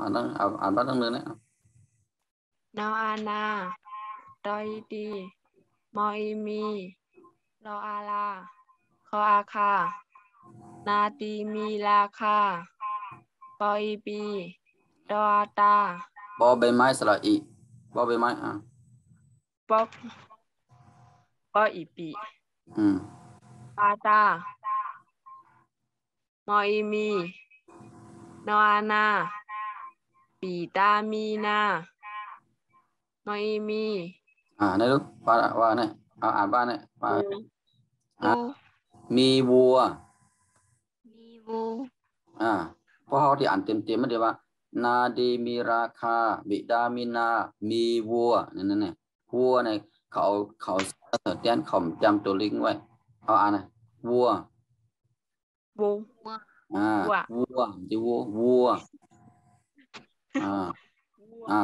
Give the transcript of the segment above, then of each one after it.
อันนั้นอ่านบ้านตั้งเลยเนี่ยนออานาดอยดีมออีมีรออาลาคออาคานาตีมีราคาปออีปีดออาตาบอใบไม้สระอีบอใบไม้ปอปออีปีปาตามออีมีนออานาปีตามีนามออีมีนี่ลูกว่าเนี่ยอ่านบ้านเนี่ยว่าตู มีวัวมีวู เพราะเขาที่อ่านเต็มไม่ได้ว่านาดีมีราคาบิดามีนามีวัวนั่นเนี่ยวัวเนี่ยเขาเตียนเขาจำตัวลิงไว้เอาอ่านนะวัววู วัวที่วัวอ่า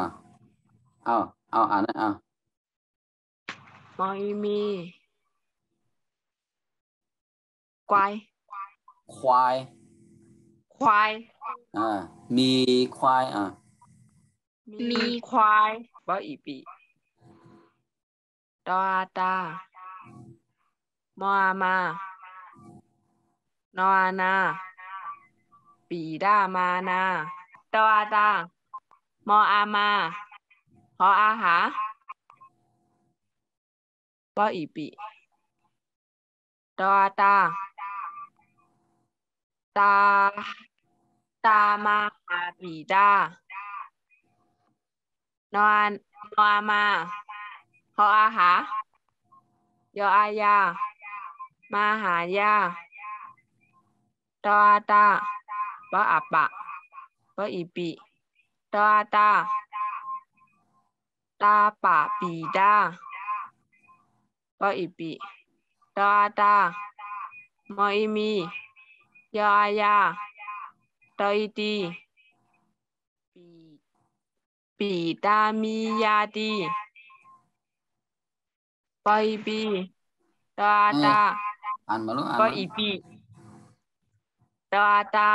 เอาอ่านนะมอยมีควายควายมีควายมีควายบออีปีดออาตามออามานออานาปีดามานาดออาตามออามาหออาหาบออีปีดออาตาตาตามาหาปีดานอนออามาหออาหายออายามาหายาดออาตาบออาปะบออีปีดออาตาตาปะปีดาบออีปีดออาตามออีมียออายาดออีตีปีตามียาตีปออีปีดออาตาอ่านมาลูกอ่านปอมาอีปีดออาตา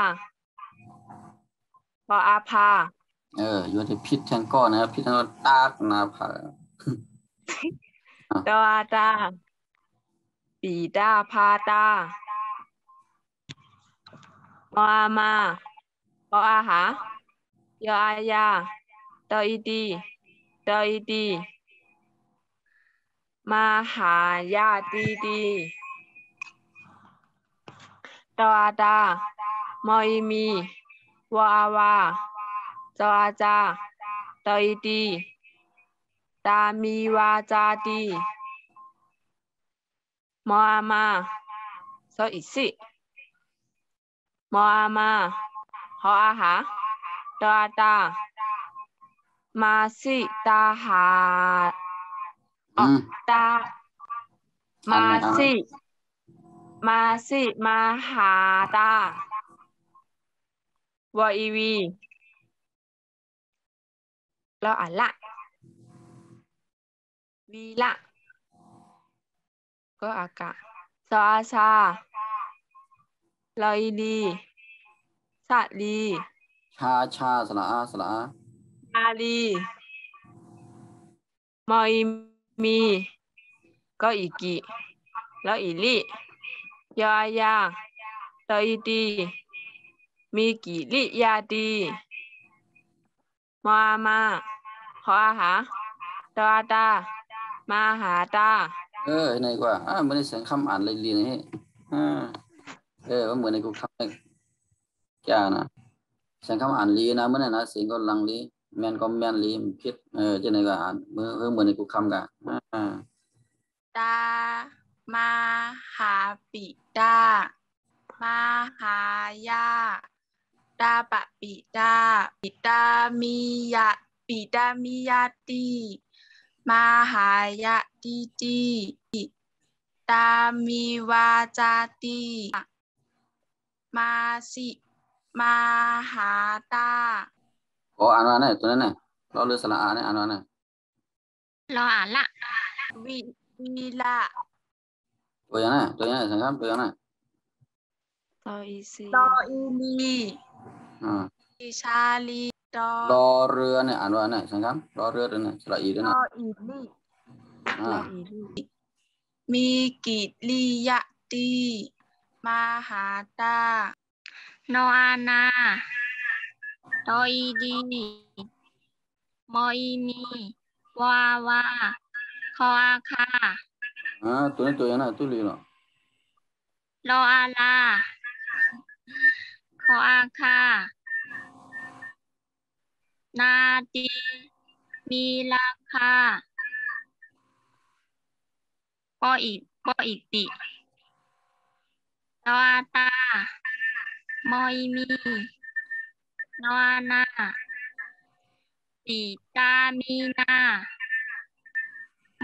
ปออาภาอยู่ที่พิษแทงก้อนนะครับพิษแทงก้อนตากนาผาดออาตาปีดาพาตามออามาปออาหายออายาดออีตีดออีตีมาหายาตีตีดออาตามออีมีวออาวาจออาจาดออีตีตามีวาจาตีมออามาซออีสิมออามาหออาหาดออาตามาสิตาหาตามาสิมาหาตาวออีวีแล้วอ่านละวีละก็อากาศซออาชาลอยดีสะลีชาสละอามาลีมออีมีก็อีกิแล้วอีลิยออายาตออีตีมีกิลิยาตีมออามาหออาหาดออาตามาหาตาในกว่าเหมือนในเสียงคำอ่านเลยเรียนให้ว่าเหมือนในกูคำแก่นะเสียงคำอ่านลีนะเมื่อไหร่นะเสียงก็ลังลีแมนก็แมนลีพิษจะในก็อ่านเหมือนในกูคำกันตามาหาปิดามาหายาตาปะปิดาปิดามียาปิดามียาตีมาหายาตีตีตามีวาจาตีมาสิมาหาตาอ่านว่าเนี่ยตัวนั้นเนี่ยเราเลือกสละอาเนี่ยอ่านว่าเนี่ยเราอ่านละวิละตัวอย่างนั้นสังคมตัวอย่างนั้นต่ออีลี ชาลีดอรอเรือเนี่ยอ่านว่าเนี่ยสังคำรอเรือเนี่ยสระอีด้วยนะอีลีอ่า มีกิริยาตีมหาตานออานาตออีดีมออีมีวาวาคออาคาตัวนี้ตัวยังไงตัวลีเนาะรออาลาคออาคานาตีมีราคาปออีติตออาตามออีมีนออานาติตามีนา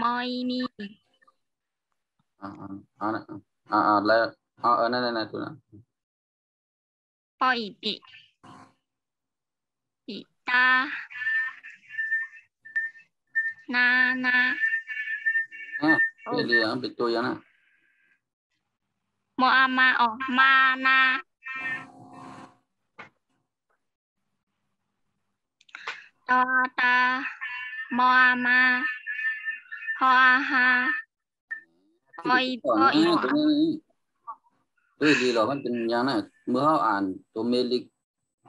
มออีมีอ่าอ่าแล้วนั่นตัวนั้นปออีติติตานาเป็นเรือเป็นตัวยังไงมออามาออกมานาตออาตามออามาพออาหาปออีก่อนนะตัวนี้ตัวลีเรามันเป็นยังไงเมื่อเขาอ่านตัวเมลิก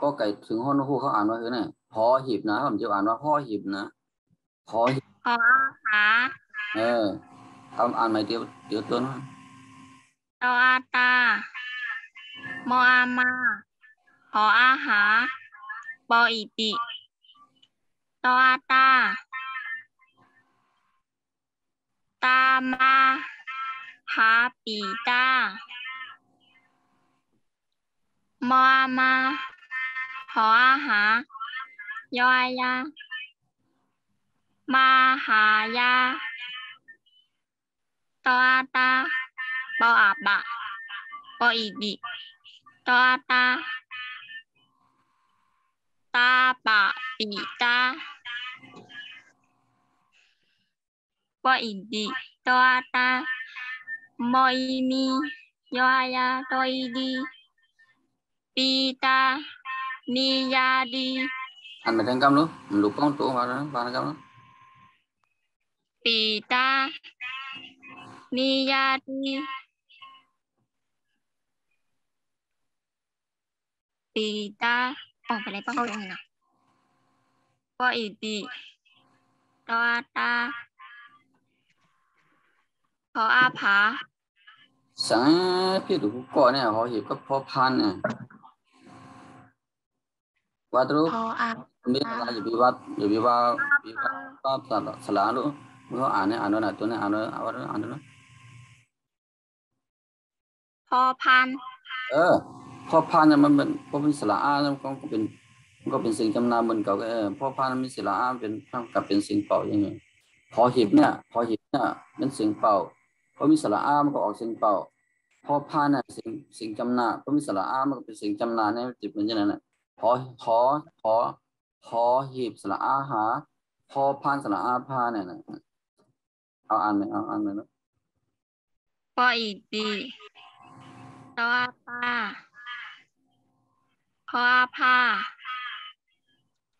ก็ไก่ถึงห้องนู้เขาอ่านว่าคือไงพอหีบนะผมจะอ่านว่าพ่อหีบนะพอหีบพออาหาเอาอ่านใหม่เดี๋ยวตัวนั้นตออาตามออามาพออาหาปออีติตออาตาตามาหาปีตามออามาพออาหายอยามาหายาตออาตาปออาบะปออีติตออาตาตาปะปีตาปออีติตออาตามออีมียอยาตออีดีปีตานิยาดีอ่านไปทั้งคำรู้ลูกป้องตัวมาแล้วบางคำรู้ปีตานิยาดีปีตาออกไปเลยป้องตรงนี้นะปออีติตออาตาพออาผาสังพี่ดูก่อนเนี่ยพอหีบก็พอพันเนี่ยว่าตัว พออามีอะไรอย่าไปว่าสลาลูกเมื่ออ่านเนี่ยอ่านว่าตัวนี้อ่านว่าพอพันพ่อพานเนี่ยมันเป็นพอเป็นสระอาแล้วก็เป็นสิ่งจำนามบนเก่าก็พ่อพานมีสระอาเป็นเท่ากับเป็นสิ่งเป่าอย่างเงี้ยพอหีบเนี่ยเป็นสิ่งเป่าพอมีสระอามันก็ออกสิ่งเป่าพ่อพานเนี่ยสิ่งจำนาพอมีสระอามันก็เป็นสิ่งจำนาเนี่ยจิตเป็นยังไงน่ะพอพอพอพอหีบสระอาหาพอพานสระอาพาเนี่ยนะเอาอ่านไหมเอาอ่านไหมนะปออีติตออาตาพออาผา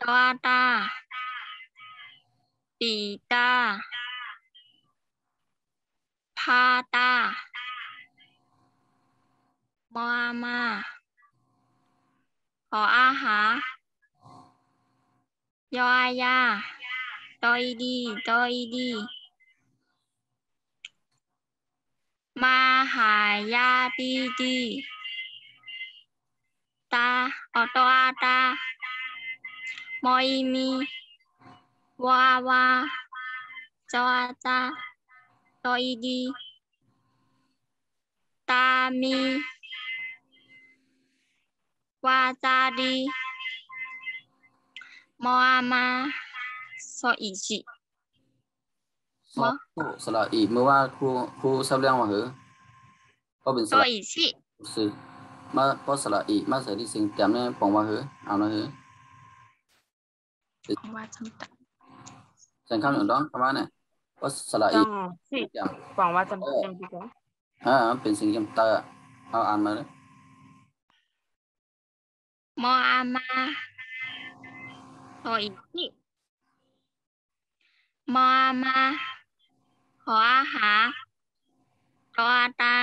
ตออาตาปีตาพาตามออามาขออาหายออายาตออีดีตออีดีมาหายาดีดีตาอตออาตามออีมีวาวาจออาจาตออีดีตามีวาจาดีมออามาซออีจิสอบสระอีเมื่อว่าครูสับเรียงว่าเหรอก็เป็นสซอระอีจิสื่อมาพอสระอีมาใส่ที่สิ่งเตรียมเนี่ยปองว่าเหรอเอานะเหรอว่าจำตัดสังคำอย่างนั้นประมาณเนี่ยพอสระอีจังสิเตรียมหวังว่าจำเป็นดีกว่าเป็นสิ่งจำเตอเอาอ่านมาเลยมออามา หออีกจิมอมาหออาหาตออาตา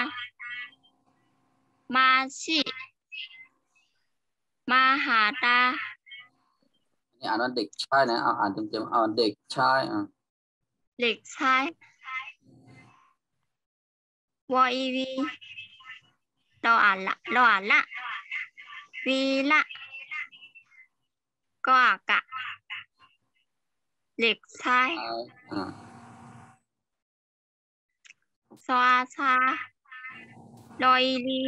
มาชิมาหาตานี่อ่านว่าเด็กชายนะเอาอ่านเต็มๆเอาเด็กชายเด็กชายวออีวีเราอ่านละวีละก็อากะเด็กชายซออาชาลอยลี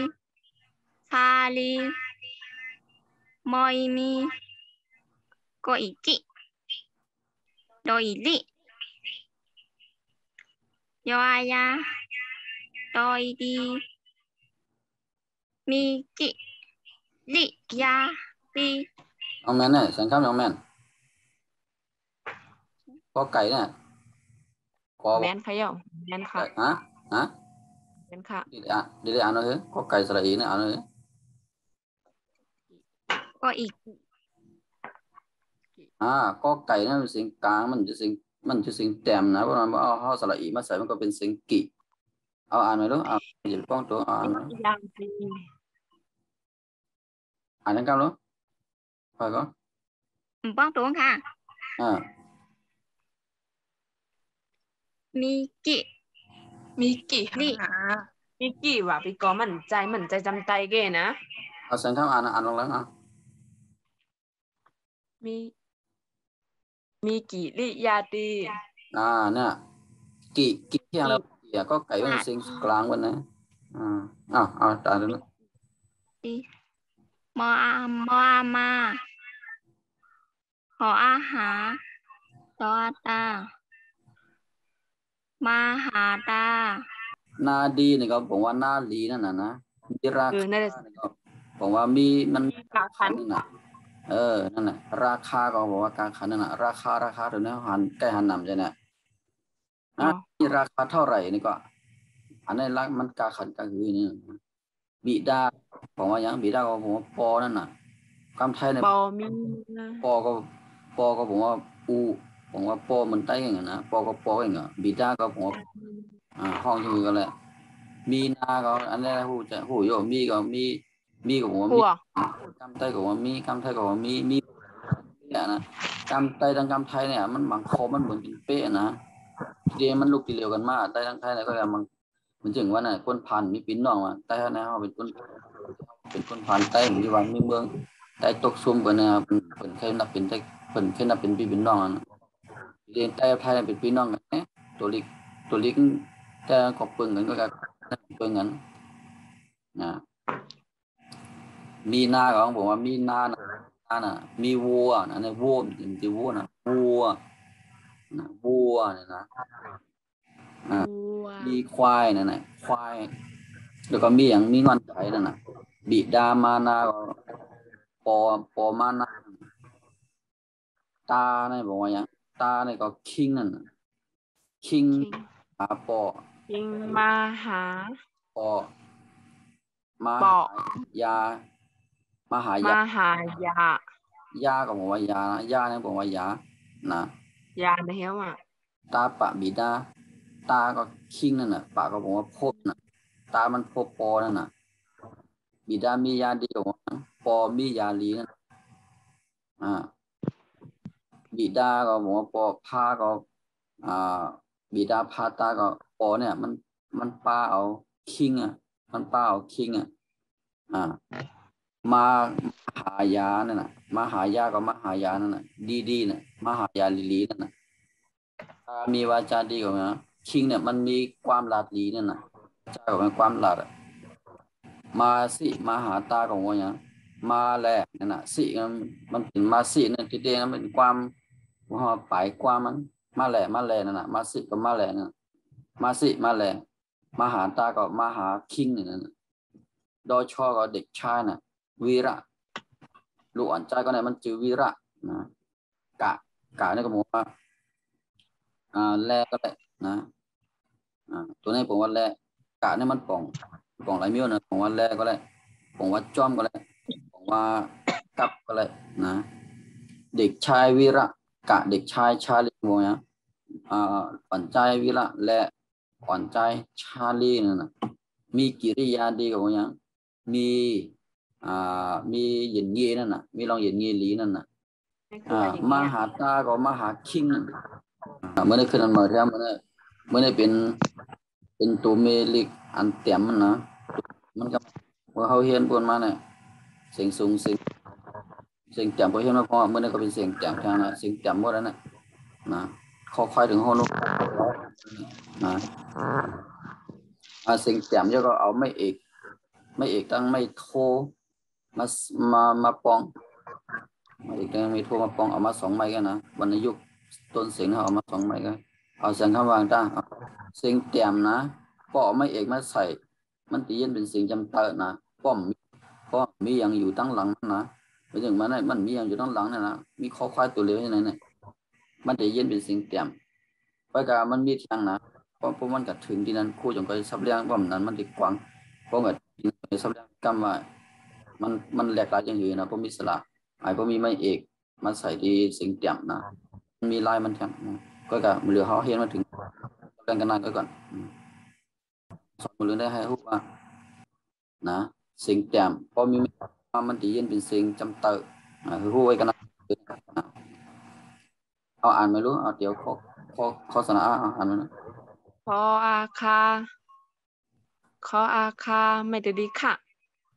ชาลีมอยมีก็อีจิโดยลิยออายาโดยดีมีจิลิยาลีน้องแมนเนี่ยเสียงคำน้องแมนก็ไก่เนี่ยก็แมนค่ะย่อแมนค่ะ ฮะแมนค่ะดีเลยอ่านเลยก็ไก่สระอีเนี่ยอ่านเลยก็อีกก็ไก่เนี่ยเป็นเสียงกลางมันจะเสียงแต้มนะเพราะมันเอาสระอีมาใส่มันก็เป็นเสียงกิเอาอ่านหน่อยดูอย่าป้องตัวอ่านนะยังดีอ่านกันแล้วไปก่อนป้องตัวค่ะมีกิมีกี่ ลิ หามีกี่ว่ะพี่กอมันใจจำใจเก้นะเอาเสียงคำอ่านลงแล้วมีมีกี่ลิยาตีเนี่ยกิที่อะไรก็ไก่เป็นเสียงกลางวันนะตาดูนะมอมาหออาหาตออาตามาหาตานาดีนี่ก็บอกว่านาลีนั่นนะมีราคานี่ก็บอกว่ามีมันคันนั่นน่ะนั่นน่ะราคาก็บอกว่าการขันนั่นน่ะราคาถึงนั้นใกล้หันนำใช่ไหมมีราคาเท่าไหร่นี่ก็อันนี้รักมันการขันก็คือนี่บิดาบอกว่าอย่างบิดาก็บอกว่าปอนั่นน่ะคำไทยเนี่ยปอมีปอก็บอกว่าบอกว่าปอมันใต้อย่างนะปอก็ปออย่างเงี้ยบิดาก็บอกว่าห้องชื่อกันแหละมีนาก็อันนี้หูโยมีก็มีก็บอกว่ามีคำไทยก็ว่ามีคำไทยก็ว่ามีเนี่ยนะคำไทยทั้งคำไทยเนี่ยมันบางคอมันเหมือนเป็นเป๊ะนะเรียนมันลูกตีเร็วกันมากไทยทั้งไทยเนี่ยก็ยังมันถึงว่าน่ะคนพันมีปิ้นน้องอ่ะไทยนะเขาเป็นคนพันไทยมีวันมีเมืองไทยตกซุ่มกันนะครับเป็นเคยนับเป็นไทยเป็นเคยนับเป็นพี่เป็นน้องนะเรียนไทยเป็นพี่น้องกันเนี่ยตัวเล็กแต่ก็เปิงกันก็เปิงกันนะมีนาของผมว่ามีนาน่ะมีวัวนะในวัวจริงๆวัวนะวัวเนี่ยนะมีควายนั่นน่ะควายแล้วก็มีอย่างมีงอนไก่นั่นน่ะบิดามานาปอมานาตาเนี่ยบอกว่าอย่างตาเนี่ยก็คิงนั่นน่ะคิงปอคิงมาหาปอมาปยามหายายาก็บอกว่ายานะยาเนี่ยบอกว่ายานะยาเดียวตาปะบิดาตาก็คิงนั่นน่ะปะก็บอกว่าพบน่ะตามันพบปอนั่นน่ะบิดามียาดีกว่าปอมียาลีนั่นบิดาก็บอกว่าปอพาก็บิดาพาตาก็ปอเนี่ยมันป้าเอาคิงมันป้าเอาคิงมาหายานั่นน่ะมหายาก็มหายานั่นน่ะดีน่ะมหายาลีนั่นน่ะมีวาจาดีกว่านะคิงเนี่ยมันมีความลาดลีนั่นน่ะใช่กับความลาดมาสิมาหาตาของว่าอย่างมาแลนั่นน่ะสิมันเป็นมาสินั่นที่เดียวมันเป็นความว่าปลายความมันมาแลนั่นน่ะมาสิกับมาแลนั่นมาสิมาแลมาหาตากับมาหาคิงนั่นน่ะดอชอก็เด็กชายน่ะวีระลูกอ่อนใจก็เนี่ยมันจือวีระนะกะนี่ก็บอกว่าแลก็แหละนะตัวนี้ผมว่าแลกะนี่มันป่องไรมิ้วนะผมว่าแลก็แหละผมว่าจ้อมก็แหละผมว่ากับก็แหละนะ เด็กชายวีระกะเด็กชายชาลีโมยขวัญใจวีระและขวัญใจชาลีนั่นนะมีกิริยาดีกับอย่างมีมีเย็นเงี้ยนั่นนะมีลองเย็นเงี้ยลีนั่นนะนี่คืออะไรอย่าง ม เงี้ย หาตาก็มหาคิงนั่นเมื่อได้ขึ้นมาเท่าเมื่อได้เป็นตัวเมลิกอันเต็มมันนะมันก็ว่าเขาเห็นปนมาเนี่ยเสียงสูงเสียงแจ่มพอเห็นมาพอเมื่อนั้นก็เป็นเสียงแจ่มทางนะเสียงแจ่มหมดแล้วนะคอควายถึงห้องนู้นนะเสียงแจ่มแล้วก็เอาไม่เอกตั้งไม่โทมาปองไม่เอกตั้งไม่โทมาปองเอามา2 ไม้กันนะวรรณยุกต์ต้นเสียงเอามา2 ไม้กันเอาเสียงคำวางตั้งเสียงแจ่มนะก็เอาไม่เอกมาใส่มันตีเย็นเป็นเสียงจำเตอนะป้อมมีอย่างอยู่ตั้งหลังนะไปถึงมันมีอย่างอยู่ตั้งหลังนะมีคอควายตัวเล็กอย่างนั้นเนี่ยมันจะเย็นเป็นเสียงแจ่มไปกับมันมีทางนะเพราะมันกัดถึงที่นั้นคู่จงก็ซับเลี้ยงป้อมนั้นมันติดกวางเพราะกัดซับเลี้ยงกำว่ามันแหลกหลายอย่างอื่นนะเพราะมีสระเพราะมีไม่เอกมันใส่ที่เสียงแจ่มนะมันมีลายมันแทงก็กับเหลือเขาเห็นมาถึงกันนานก็ก่อนสอนมือได้ให้รู้ว่านะเสียงแจ่มพอมีมันตีเย็นเป็นเสียงจำเตอคือรู้ไว้กันนะเอาอ่านไม่รู้เอาเดี๋ยวข้อสนะอ่านมันนะขออาคาไม่ได้ดีค่ะ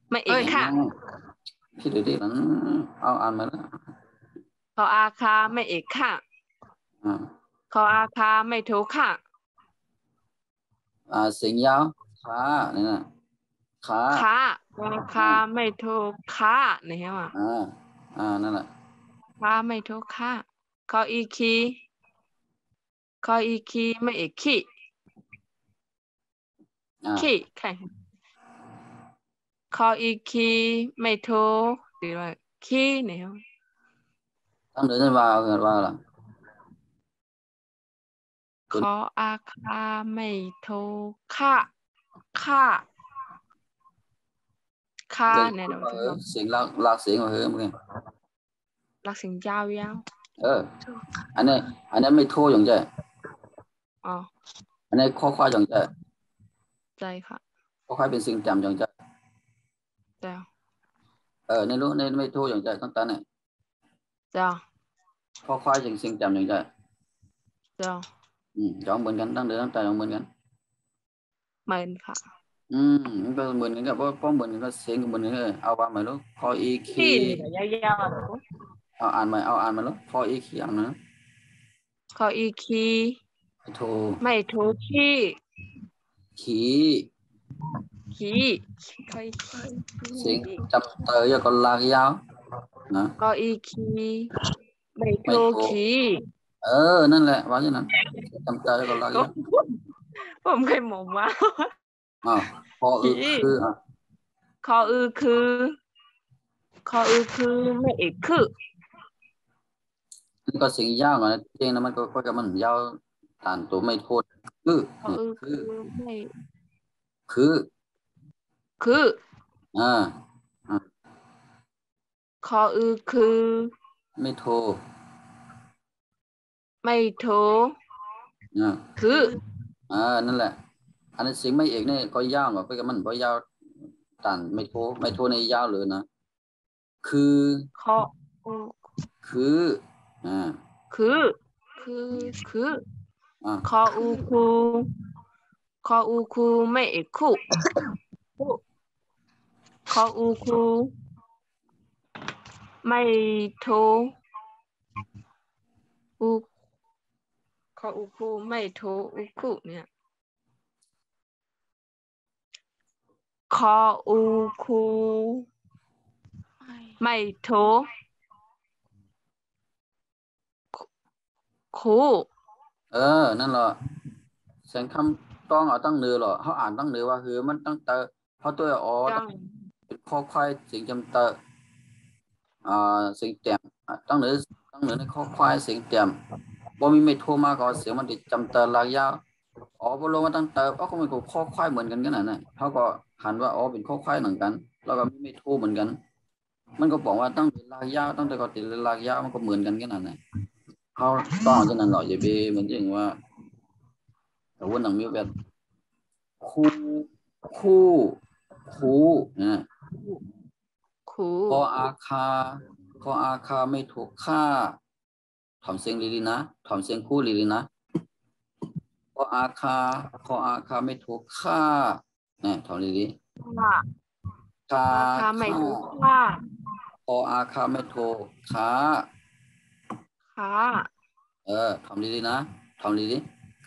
ไม่เอกค่ะพี่เดี๋ยวดินั้นเอาอ่านมาแล้วขออาคาไม่เอกค่ะขออาคาไม่โทค่ะเสียงยาวขาเนี่ยนะขาขออาคาไม่โทค่ะนี่เหรอนั่นแหละขาไม่โทค่ะขออีคีไม่เอกขี้แข่งขออีคีไม่โทหรือว่าขี้นี่เหรอตั้งเดือนว่าล่ะขออาคาไม่โทค่ะเนี่ยเราจะบอกเสียงลากเสียงมาเฮ้ยมึงหลักเสียงยาวอันนี้ไม่โทอย่างใจอ๋ออันนี้ข้อควายอย่างใจใจค่ะข้อควายเป็นสิ่งจำอย่างใจในรู้ในไม่โทอย่างใจตั้งแต่เนี่ยข้อควายสิ่งจำอย่างใจจองเหมือนกันตั้งเดือนตั้งแต่เหมือนกันเหมือนค่ะมันก็เหมือนกันกับเพราะเหมือนกันก็เสียงเหมือนกันเอาว่าไม่รู้ข้ออีคียาวเอาอ่านมาแล้วข้ออีคีอย่างนะข้ออีคีโทไม่โทขี้เสียงจำเตยก็ลากยาวนะข้ออีคีไม่โทขี้นั่นแหละว่าอย่างนั้นจำเตยก็ลากยาวผมเคยมองว่าข้อคือข้อคือไม่เอกคือนี่ก็เสียงยาวหน่อยจริงนะมันก็กับมันยาวฐานตัวไม่โทษคือไม่คือข้อคือไม่โทคือนั่นแหละอันนี้เสียงไม่เอกเนี่ยก็ยาวหน่อยไปกับมันเพราะยาวฐานไม่โทในยาวเลยนะคือข้อคือข้อคูไม่เอกคู่ข้อคูไม่โทข้อคูไม่โทคู่เนี่ยข้อคูไม่โทคู่นั่นแหละเสียงคำต้องเอาตั้งเนื้อหรอเขาอ่านตั้งเนื้อว่าคือมันตั้งเตอเขาตัวเป็นข้อควายเสียงจำเตอเสียงแจ่มตั้งเนื้อในข้อควายเสียงแจ่มบ่มีไม่โทรมาก็เสียงมันติดจำเตอลากยาวบ่ลงมาตั้งเตอเขาเป็นข้อควายเหมือนกันกันน่ะเขาก็หันว่าเป็นข้อควายเหมือนกันแล้วก็ไม่โทรเหมือนกัน มันก็บอกว่าตั้งแต่ลากยาวตั้งแต่ก่อนติดลากยาวมันก็เหมือนกันแค่นั้นแหละเขาต้องจะนั่นหรอกอย่าไปเหมือนจริงว่าแต่ว่าหนังมีแบบคู่คู่คู่นะ คู พออาคาพออาคาไม่ถูกฆ่าถอนเสียงลีนะถอนเสียงคู่ลีนะพออาคาพออาคาไม่ถูกฆ่าเนี่ยถอนลีค่ะ คาราคาไม่ ฆ่า ถูกค่ะ พออาคาไม่ถูกค้า ค่ะ ทำลีนะทำลี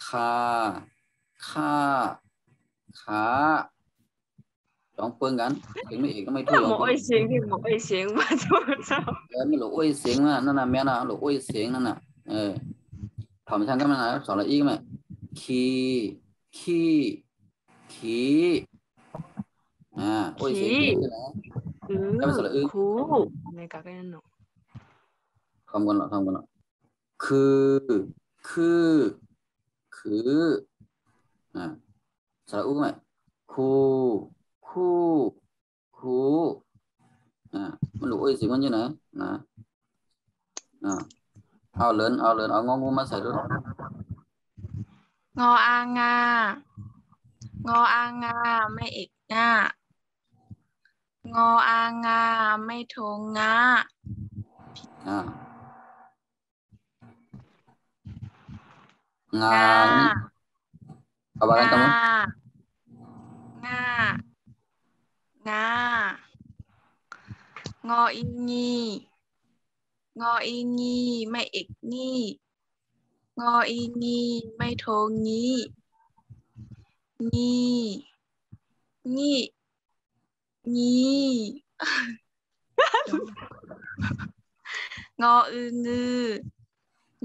คาฆ่าขาสองเปิงกันเสียงไม่เอกก็ไม่ถูกสอง หมอ เปิง ไอเสียงที่หมอไอเสียงมาทุกเจ้า ไม่หลูกอุ้ยเสียงนั่นน่ะแม่น่ะหลูกอุ้ยเสียงนั่นน่ะถอมช่างก็มันนะสอนละอีกไหมขี้ขี้ขี้อุ้ย ขี เสียงขี้นะ อือ แล้วไปสอนละอึ คูในกากันหนู ทำกันหรอทำกันหรอคือสอนละอึไหมคูมันหลูกอุ้ยเสียงมันอยู่ไหนนะเอาเลินเอางองูมาใส่ด้วย งออางางออางาไม่เอกง่างออางาไม่โทงา งาง เอาบ้าน งา กันมั้ง งางางออีงีงออีงีไม่เอกงีงออีงีไม่โทงีงีงีงีงออืองือ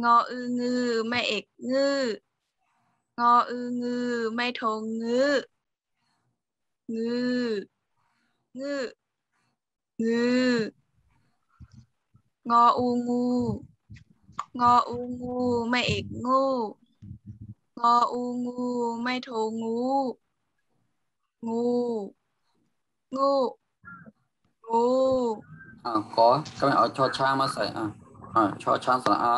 งออืองือไม่เอกงืองออืองือไม่โทงืงืงืงืงออูงูงออูงูไม่เอกงูงออูงูไม่โทงูงูงูงู ก็ไม่เอาชอช้างมาใส่ชอช้างสระอา